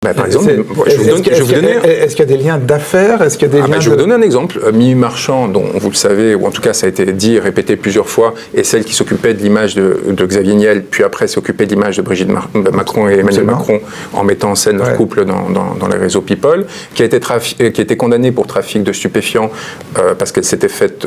Bah, par exemple, je vais vous donner. Est-ce qu'il y a des liens d'affaires? Est-ce qu'il y a des liens je vais vous donner un exemple. Mimi Marchand, dont vous le savez, ou en tout cas ça a été dit, répété plusieurs fois, est celle qui s'occupait de l'image de Xavier Niel, puis après s'occupait de l'image de Brigitte Macron et Emmanuel Macron en mettant en scène leur couple dans les réseaux People, qui a été condamnée pour trafic de stupéfiants parce qu'elle s'était faite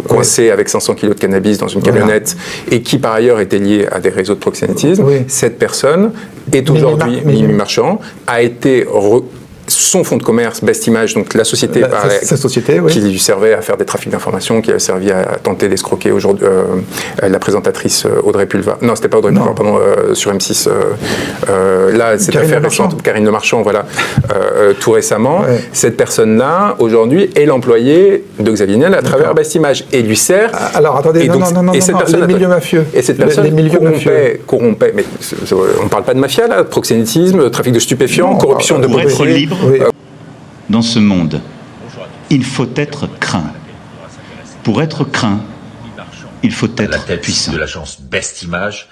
coincer avec 500 kilos de cannabis dans une camionnette et qui par ailleurs était liée à des réseaux de proxénétisme. Cette personne est aujourd'hui Mimi Marchand, a été son fonds de commerce, Best Image, donc la société, qui lui servait à faire des trafics d'informations, qui a servi à tenter d'escroquer aujourd'hui la présentatrice Audrey Pulvar. Non, c'était pas Audrey Pulvar, pardon, sur M6. Là, cette affaire récente, Karine Le Marchand, voilà, tout récemment. Cette personne-là, aujourd'hui, est l'employée de Xavier Niel à travers Best Image et lui sert. Alors, attendez, les milieux mafieux. Et cette personne corrompait, mais on ne parle pas de mafia, là, proxénétisme, trafic de stupéfiants, corruption de policiers. Dans ce monde, il faut être craint. Pour être craint, il faut être puissant. De l'agence Best Image,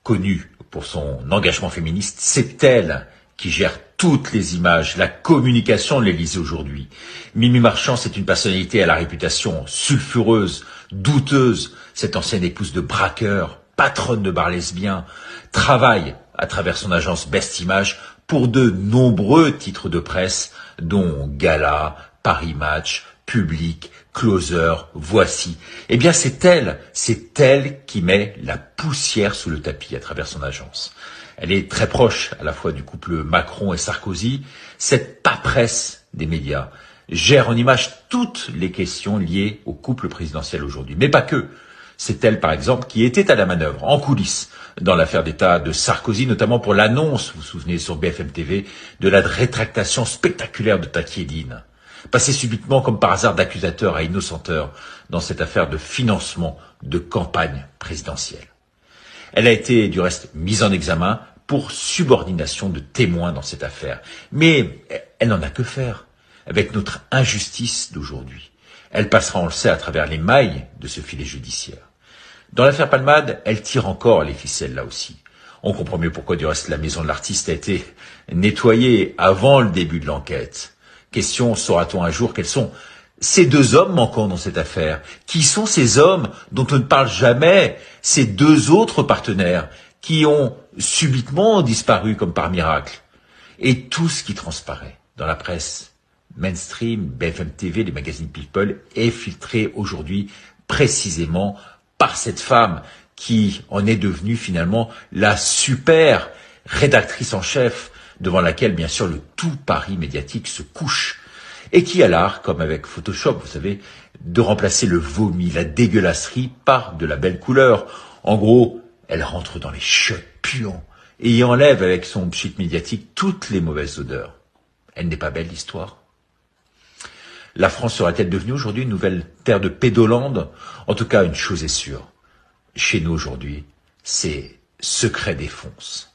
connue pour son engagement féministe, c'est elle qui gère toutes les images, la communication de l'Élysée aujourd'hui. Mimi Marchand, c'est une personnalité à la réputation sulfureuse, douteuse. Cette ancienne épouse de braqueur, patronne de bar lesbien, travaille à travers son agence Best Image pour de nombreux titres de presse, dont Gala, Paris Match, Public, Closer, Voici. Eh bien, c'est elle qui met la poussière sous le tapis à travers son agence. Elle est très proche à la fois du couple Macron et Sarkozy. Cette paperesse des médias gère en image toutes les questions liées au couple présidentiel aujourd'hui. Mais pas que. C'est elle, par exemple, qui était à la manœuvre, en coulisses, dans l'affaire d'État de Sarkozy, notamment pour l'annonce, vous vous souvenez, sur BFM TV, de la rétractation spectaculaire de Taquiedine. Passé subitement, comme par hasard, d'accusateur à innocenteur dans cette affaire de financement de campagne présidentielle. Elle a été, du reste, mise en examen pour subordination de témoins dans cette affaire. Mais elle n'en a que faire avec notre injustice d'aujourd'hui. Elle passera, on le sait, à travers les mailles de ce filet judiciaire. Dans l'affaire Palmade, elle tire encore les ficelles là aussi. On comprend mieux pourquoi du reste la maison de l'artiste a été nettoyée avant le début de l'enquête. Question, saura-t-on un jour quels sont ces deux hommes manquants dans cette affaire? Qui sont ces hommes dont on ne parle jamais? Ces deux autres partenaires qui ont subitement disparu comme par miracle? Et tout ce qui transparaît dans la presse mainstream, BFM TV, les magazines People, est filtré aujourd'hui précisément par cette femme qui en est devenue finalement la super rédactrice en chef devant laquelle, bien sûr, le tout Paris médiatique se couche et qui a l'art, comme avec Photoshop, vous savez, de remplacer le vomi, la dégueulasserie par de la belle couleur. En gros, elle rentre dans les chiottes puants et y enlève avec son pchit médiatique toutes les mauvaises odeurs. Elle n'est pas belle, l'histoire. La France sera-t-elle devenue aujourd'hui une nouvelle terre de pédolande? En tout cas, une chose est sûre. Chez nous aujourd'hui, c'est secret défonce.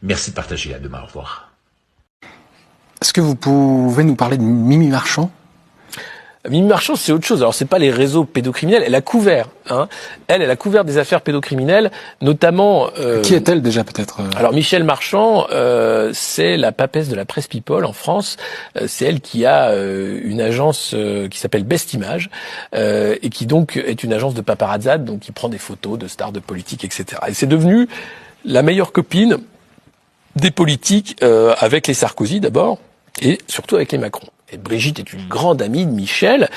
Merci de partager. À demain. Au revoir. Est-ce que vous pouvez nous parler de Mimi Marchand? Mimi Marchand, c'est autre chose. Alors, c'est pas les réseaux pédocriminels. Elle a couvert, hein. Elle a couvert des affaires pédocriminelles, notamment. Qui est-elle déjà, peut-être? Alors, Michel Marchand, c'est la papesse de la presse People en France. C'est elle qui a une agence qui s'appelle Best Image et qui donc est une agence de paparazzade, donc qui prend des photos de stars de politique, etc. Et c'est devenu la meilleure copine des politiques avec les Sarkozy d'abord et surtout avec les Macron. Et Brigitte est une grande amie de Michel.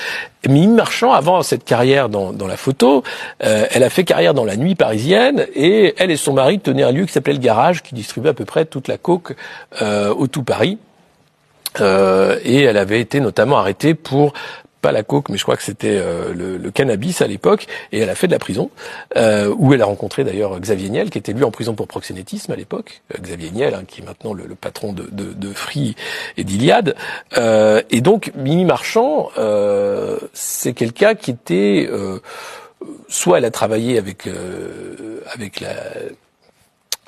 Mimi Marchand, avant cette carrière dans la photo, elle a fait carrière dans la nuit parisienne et elle et son mari tenaient un lieu qui s'appelait le Garage, qui distribuait à peu près toute la coke au tout Paris. Et elle avait été notamment arrêtée pour pas la coke, mais je crois que c'était le cannabis à l'époque, et elle a fait de la prison, où elle a rencontré d'ailleurs Xavier Niel, qui était lui en prison pour proxénétisme à l'époque, Xavier Niel, hein, qui est maintenant le patron de Free et d'Iliade, et donc Mimi Marchand, c'est quelqu'un qui était, soit elle a travaillé avec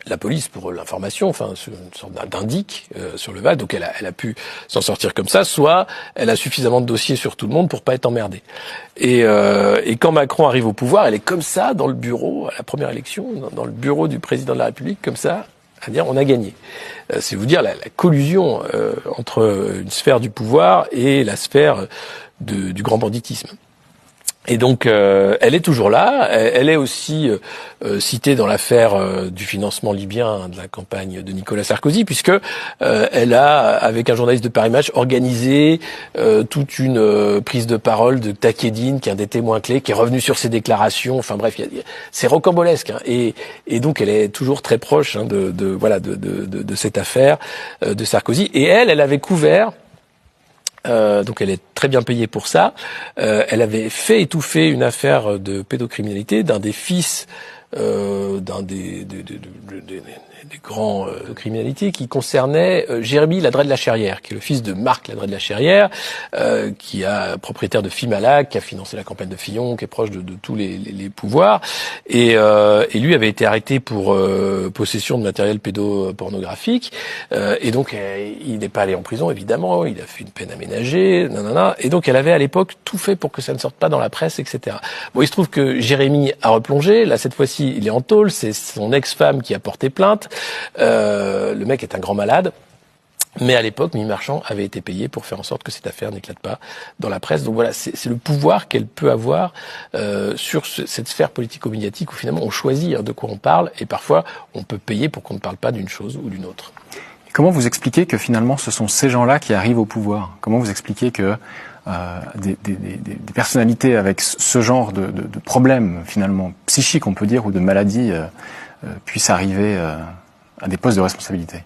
la police pour l'information, enfin une sorte d'indic sur le Val, donc elle a pu s'en sortir comme ça, soit elle a suffisamment de dossiers sur tout le monde pour pas être emmerdée. Et quand Macron arrive au pouvoir, elle est comme ça dans le bureau, à la première élection, dans le bureau du président de la République, comme ça, C'est-à-dire, on a gagné. C'est vous dire la collusion entre une sphère du pouvoir et la sphère du grand banditisme. Et donc, elle est toujours là. Elle est aussi citée dans l'affaire du financement libyen de la campagne de Nicolas Sarkozy, puisque elle a, avec un journaliste de Paris Match, organisé toute une prise de parole de Takedine, qui est un des témoins clés, qui est revenu sur ses déclarations. Enfin bref, c'est rocambolesque. Hein. Et donc, elle est toujours très proche de cette affaire de Sarkozy. Et elle avait couvert. Donc elle est très bien payée pour ça. Elle avait fait étouffer une affaire de pédocriminalité d'un des fils d'un des grands criminalités qui concernait Jérémy Ladret de la Cherrière, qui est le fils de Marc Ladret de la Cherrière, qui est propriétaire de Fimalac, qui a financé la campagne de Fillon, qui est proche de tous les pouvoirs, et lui avait été arrêté pour possession de matériel pédopornographique, et donc il n'est pas allé en prison évidemment, il a fait une peine aménagée, et donc elle avait à l'époque tout fait pour que ça ne sorte pas dans la presse, etc. Bon, il se trouve que Jérémy a replongé, là cette fois-ci il est en tôle, c'est son ex-femme qui a porté plainte. Le mec est un grand malade. Mais à l'époque, Mimi Marchand avait été payée pour faire en sorte que cette affaire n'éclate pas dans la presse. Donc voilà, c'est le pouvoir qu'elle peut avoir sur cette sphère politico-médiatique où finalement on choisit de quoi on parle et parfois on peut payer pour qu'on ne parle pas d'une chose ou d'une autre. Comment vous expliquez que finalement ce sont ces gens-là qui arrivent au pouvoir ? Comment vous expliquez que des personnalités avec ce genre de problèmes finalement psychiques, on peut dire, ou de maladies puissent arriver à des postes de responsabilité ?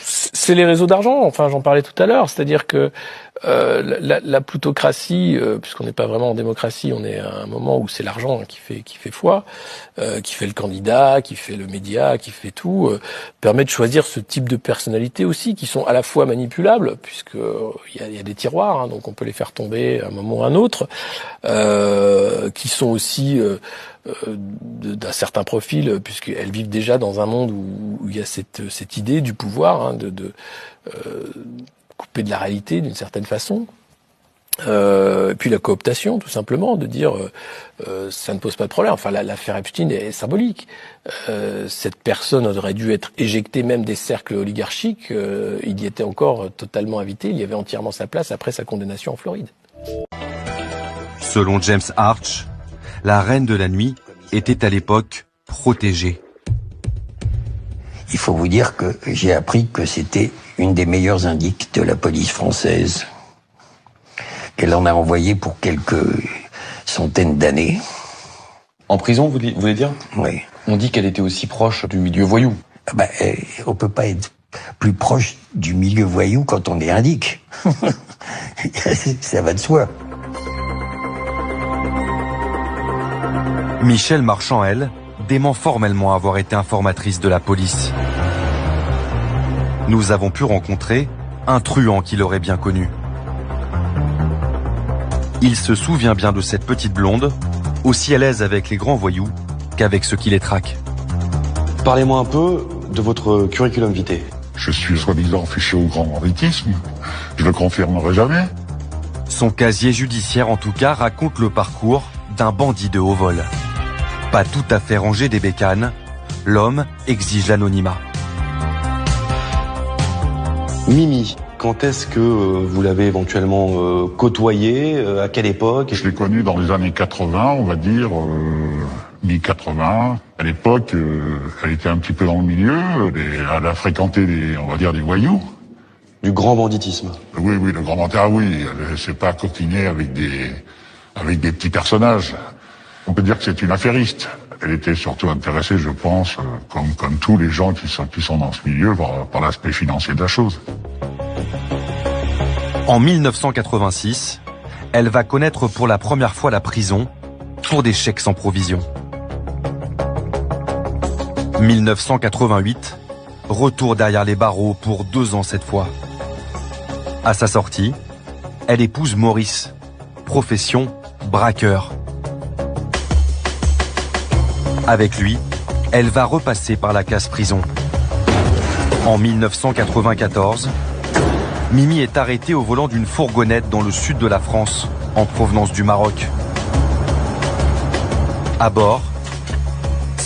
C'est les réseaux d'argent, enfin j'en parlais tout à l'heure, c'est-à-dire que la plutocratie, puisqu'on n'est pas vraiment en démocratie, on est à un moment où c'est l'argent qui fait foi, qui fait le candidat, qui fait le média, qui fait tout, permet de choisir ce type de personnalités aussi, qui sont à la fois manipulables, puisque il y a des tiroirs, hein, donc on peut les faire tomber à un moment ou à un autre, qui sont aussi d'un certain profil, puisqu'elles vivent déjà dans un monde où il y a cette idée du pouvoir, hein, de couper de la réalité d'une certaine façon. Et puis la cooptation, tout simplement, de dire ça ne pose pas de problème. Enfin, l'affaire Epstein est symbolique. Cette personne aurait dû être éjectée même des cercles oligarchiques. Il y était encore totalement invité. Il y avait entièrement sa place après sa condamnation en Floride. Selon James Arch, la reine de la nuit était à l'époque protégée. Il faut vous dire que j'ai appris que c'était une des meilleures indiques de la police française. Qu'elle en a envoyé pour quelques centaines d'années. En prison, vous voulez dire ? Oui. On dit qu'elle était aussi proche du milieu voyou. On peut pas être plus proche du milieu voyou quand on est indique. Ça va de soi. Michèle Marchand, elle, dément formellement avoir été informatrice de la police. Nous avons pu rencontrer un truand qui l'aurait bien connu. Il se souvient bien de cette petite blonde, aussi à l'aise avec les grands voyous qu'avec ceux qui les traquent. Parlez-moi un peu de votre curriculum vitae. Je suis soi-disant fiché au grand banditisme. Je le confirmerai jamais. Son casier judiciaire, en tout cas, raconte le parcours d'un bandit de haut vol. Pas tout à fait rangé des bécanes, l'homme exige l'anonymat. Mimi, quand est-ce que vous l'avez éventuellement côtoyé ? À quelle époque ? Je l'ai connue dans les années 80, on va dire, mi-80. À l'époque, elle était un petit peu dans le milieu, elle a fréquenté on va dire des voyous. Du grand banditisme. Oui, le grand banditisme, oui. Elle s'est pas coquinée avec des petits personnages. On peut dire que c'est une affairiste. Elle était surtout intéressée, je pense, comme tous les gens qui sont dans ce milieu, par l'aspect financier de la chose. En 1986, elle va connaître pour la première fois la prison pour des chèques sans provision. 1988, retour derrière les barreaux pour 2 ans cette fois. À sa sortie, elle épouse Maurice, profession braqueur. Avec lui, elle va repasser par la case prison. En 1994, Mimi est arrêtée au volant d'une fourgonnette dans le sud de la France, en provenance du Maroc. À bord,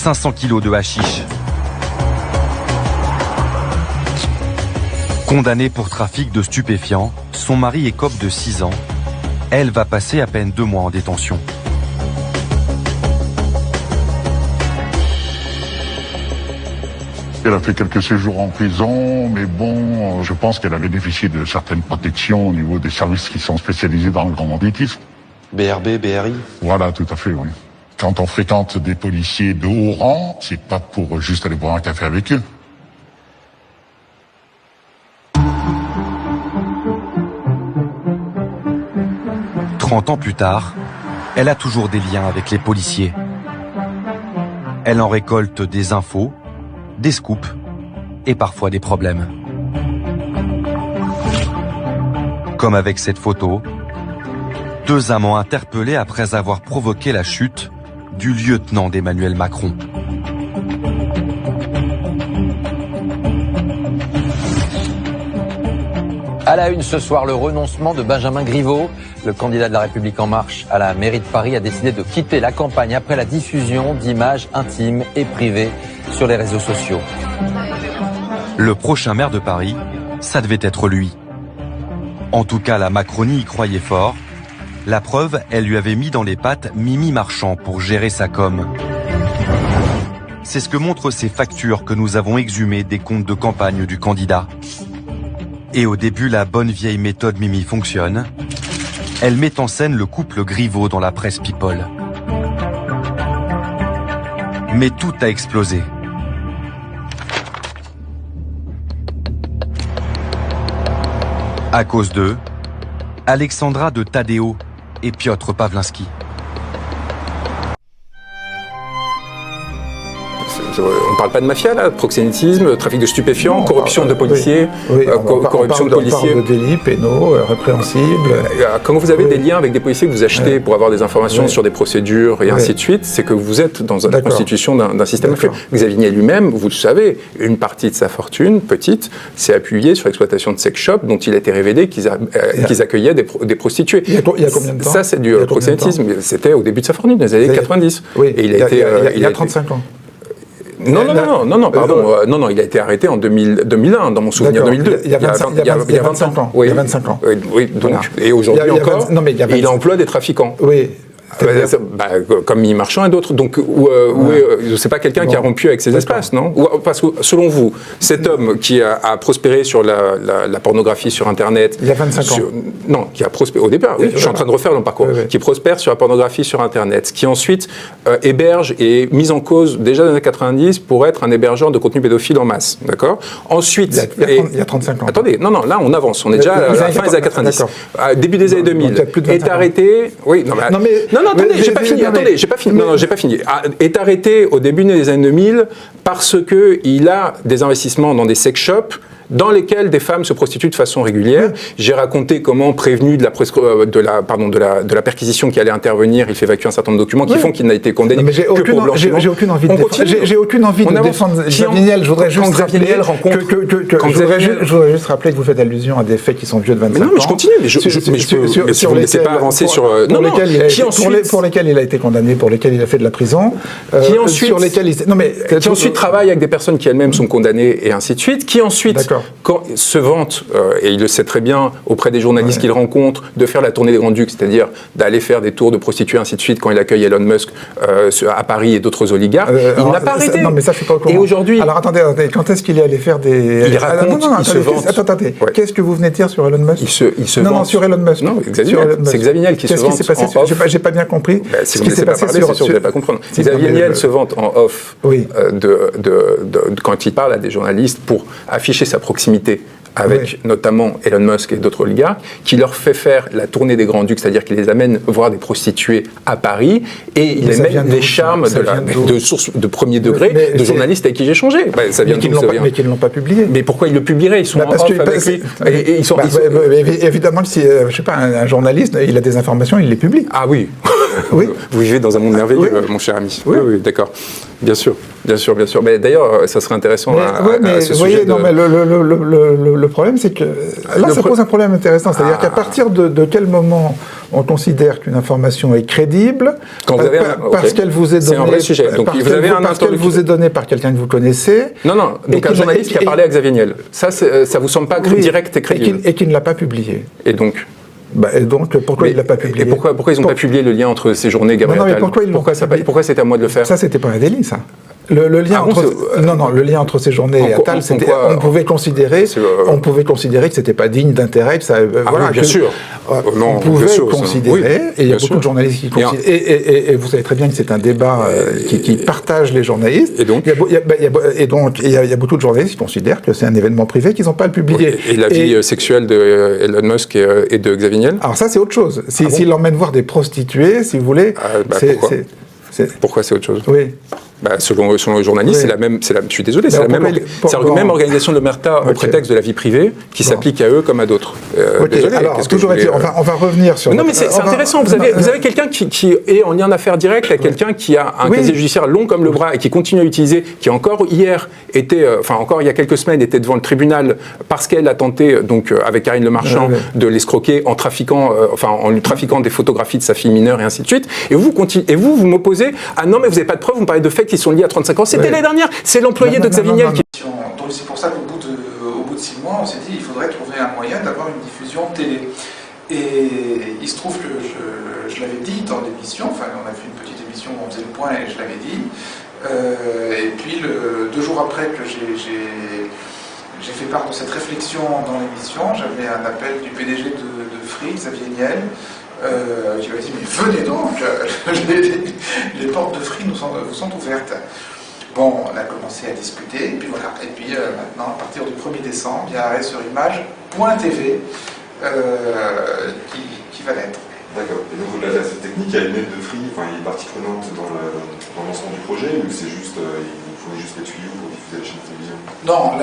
500 kilos de hashish. Condamnée pour trafic de stupéfiants, son mari écope de 6 ans. Elle va passer à peine 2 mois en détention. Elle a fait quelques séjours en prison, mais bon, je pense qu'elle a bénéficié de certaines protections au niveau des services qui sont spécialisés dans le grand banditisme. BRB, BRI? Voilà, tout à fait, oui. Quand on fréquente des policiers de haut rang, c'est pas pour juste aller boire un café avec eux. « 30 ans plus tard, elle a toujours des liens avec les policiers. Elle en récolte des infos, des scoops et parfois des problèmes. Comme avec cette photo, 2 amants interpellés après avoir provoqué la chute du lieutenant d'Emmanuel Macron. À la une ce soir, le renoncement de Benjamin Griveaux. Le candidat de La République En Marche à la mairie de Paris a décidé de quitter la campagne après la diffusion d'images intimes et privées sur les réseaux sociaux. Le prochain maire de Paris, ça devait être lui. En tout cas, la Macronie y croyait fort. La preuve, elle lui avait mis dans les pattes Mimi Marchand pour gérer sa com. C'est ce que montrent ces factures que nous avons exhumées des comptes de campagne du candidat. Et au début, la bonne vieille méthode Mimi fonctionne. Elle met en scène le couple Griveaux dans la presse People. Mais tout a explosé. À cause d'eux, Alexandra de Tadeo et Piotr Pawlinski. On ne parle pas de mafia, là, proxénétisme, trafic de stupéfiants, corruption de policiers, corruption de policiers. On parle de délits pénaux, répréhensibles. Quand vous avez des liens avec des policiers que vous achetez pour avoir des informations sur des procédures et ainsi de suite, c'est que vous êtes dans la constitution d'un système mafieux. Xavier Niel lui-même, vous le savez, une partie de sa fortune, petite, s'est appuyée sur l'exploitation de sex shops dont il a été révélé qu'ils accueillaient des prostituées. Il y a combien de temps? Ça, c'est du proxénétisme. C'était au début de sa fortune, dans les années 90. Oui, et il y a 35 ans. Non, pardon. Non, il a été arrêté en 2001, dans mon souvenir, 2002. Il y a 25 ans. Oui, il y a 25 ans. Oui, donc, voilà. Et aujourd'hui encore, il emploie des trafiquants. Oui. Comme Mimi Marchand et d'autres. Donc, c'est pas quelqu'un qui a rompu avec ces espaces, non? Parce que, selon vous, cet homme qui a prospéré sur la pornographie sur Internet... Il y a 25 ans. Non, qui a prospéré au départ, je suis en train de refaire le parcours, qui prospère sur la pornographie sur Internet, qui ensuite héberge et est mis en cause déjà dans les années 90 pour être un hébergeur de contenu pédophile en masse, d'accord? Ensuite... Il y a 35 ans. Attendez, non, là, on avance, on est déjà à la fin des années 90. Début des années 2000, est arrêté... Oui, non, attendez, j'ai pas fini. Non, j'ai pas fini. Est arrêté au début des années 2000 parce que il a des investissements dans des sex shops dans lesquels des femmes se prostituent de façon régulière. J'ai raconté comment, prévenu de la perquisition qui allait intervenir, il fait évacuer un certain nombre de documents qui font qu'il n'a été condamné que pour blanchiment. J'ai aucune envie de défendre Xavier Niel. Je voudrais juste juste rappeler que vous faites allusion à des faits qui sont vieux de 25 ans. Mais non, mais je continue. Si vous ne laissez pas avancer sur... Pour lesquels il a été condamné, pour lesquels il a fait de la prison. Qui ensuite travaille avec des personnes qui elles-mêmes sont condamnées et ainsi de suite. Qui ensuite... Quand se vante, et il le sait très bien, auprès des journalistes qu'il rencontre, de faire la tournée des Grands-Ducs, c'est-à-dire d'aller faire des tours de prostituées, ainsi de suite, quand il accueille Elon Musk à Paris et d'autres oligarques, il n'a pas arrêté. Non, mais ça, je suis pas au courant. Et aujourd'hui... Alors, attendez, quand est-ce qu'il est allé faire des... Il raconte, il se vante. Attendez, qu'est-ce que vous venez de dire sur Elon Musk? Il se vante. Non, sur Elon Musk. Non, c'est Xavier Niel qui se vante. Qu'est-ce qui s'est passé? J'ai pas bien compris. Si vous ne laissez pas parler, c'est sûr que vous n'allez pas comprendre. Xavier Niel se vante en off quand il parle à des journalistes pour afficher sa proximité avec notamment Elon Musk et d'autres oligarques, qui leur fait faire la tournée des Grands-Ducs, c'est-à-dire qu'il les amène voir des prostituées à Paris, et il les met les charmes de sources de premier degré de journalistes avec qui j'ai échangé. Ça vient mais qui ne l'ont pas publié. Mais pourquoi ils le publieraient? Ils sont en off avec lui. Évidemment, si je sais pas, un journaliste, il a des informations, il les publie. Ah oui. Vous vivez dans un monde merveilleux, mon cher ami. Oui, d'accord. Bien sûr, bien sûr, bien sûr. Mais d'ailleurs, ça serait intéressant à ce vous voyez, sujet. Non, mais le problème, c'est que là, ça pose un problème intéressant. C'est-à-dire qu'à partir de quel moment on considère qu'une information est crédible parce qu'elle vous est donnée. C'est un vrai sujet. Donc, vous avez parce qu'elle vous est donnée par quelqu'un que vous connaissez. Non, non. Donc un journaliste qui a parlé à Xavier Niel. Ça vous semble pas direct et crédible. Et qui ne l'a pas publié. Et donc. Et donc, pourquoi il ne l'a pas publié? Et pourquoi ils n'ont pas publié le lien entre ces journées, Gabriel Attal? Pourquoi c'était à moi de le faire? Ça, c'était pas un délit, ça. Le lien le lien entre ces journées et Attal, on pouvait considérer que c'était pas digne d'intérêt, bien sûr. On pouvait considérer, et il y a beaucoup de journalistes qui considèrent, et vous savez très bien que c'est un débat qui partage les journalistes, et donc il y a beaucoup de journalistes qui considèrent que c'est un événement privé qu'ils n'ont pas à le publier. Et la vie sexuelle de Elon Musk et de Xavier Niel? Alors ça, c'est autre chose. S'il l'emmène voir des prostituées, si vous voulez, pourquoi c'est autre chose? Oui. Selon le journaliste, je suis désolé, c'est la même organisation de l'omerta au prétexte de la vie privée qui s'applique à eux comme à d'autres. Désolé. Alors, toujours on va revenir sur... Non, mais c'est intéressant. Vous avez quelqu'un qui est en lien d'affaires direct avec quelqu'un qui a un casier judiciaire long comme le bras et qui continue à utiliser, qui encore hier encore il y a quelques semaines, était devant le tribunal parce qu'elle a tenté, donc avec Karine Le Marchand, de l'escroquer en lui trafiquant des photographies de sa fille mineure et ainsi de suite. Et vous m'opposez à non, mais vous n'avez pas de preuves, vous me parlez de faits qui sont liés à 35 ans. C'était l'année dernière, c'est l'employé de Xavier Niel qui... Donc c'est pour ça qu'au bout de 6 mois, on s'est dit qu'il faudrait trouver un moyen d'avoir une diffusion télé. Et il se trouve que je l'avais dit dans l'émission, on a fait une petite émission où on faisait le point et je l'avais dit. Et puis 2 jours après que j'ai fait part de cette réflexion dans l'émission, j'avais un appel du PDG de Free, Xavier Niel, qui m'a dit « Mais venez donc, les portes de Free vous sont ouvertes ». Bon, on a commencé à discuter, et puis voilà. Et puis maintenant, à partir du 1er décembre, il y a arrêtsurimage.tv qui va naître. D'accord. Et donc là, cette technique, elle est de Free, il est partie prenante dans l'ensemble du projet, ou c'est juste, il faut juste les tuyaux pour diffuser la chaîne de télévision? Non,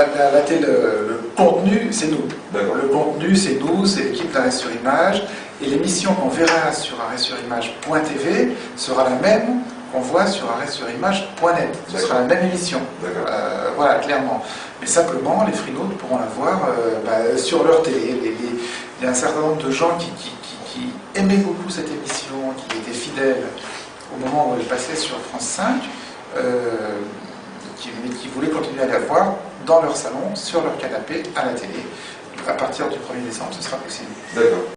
le contenu, c'est nous. Le contenu, c'est nous, c'est l'équipe d'Arrêt sur Image, et l'émission qu'on verra sur arrêtsurimage.tv sera la même qu'on voit sur arrêtsurimage.net. Ce sera la même émission. Voilà, clairement. Mais simplement, les freenotes pourront la voir sur leur télé. Il y a un certain nombre de gens qui aimaient beaucoup cette émission, qui étaient fidèles au moment où elle passait sur France 5, qui voulaient continuer à la voir dans leur salon, sur leur canapé, à la télé. À partir du 1er décembre, ce sera possible. D'accord.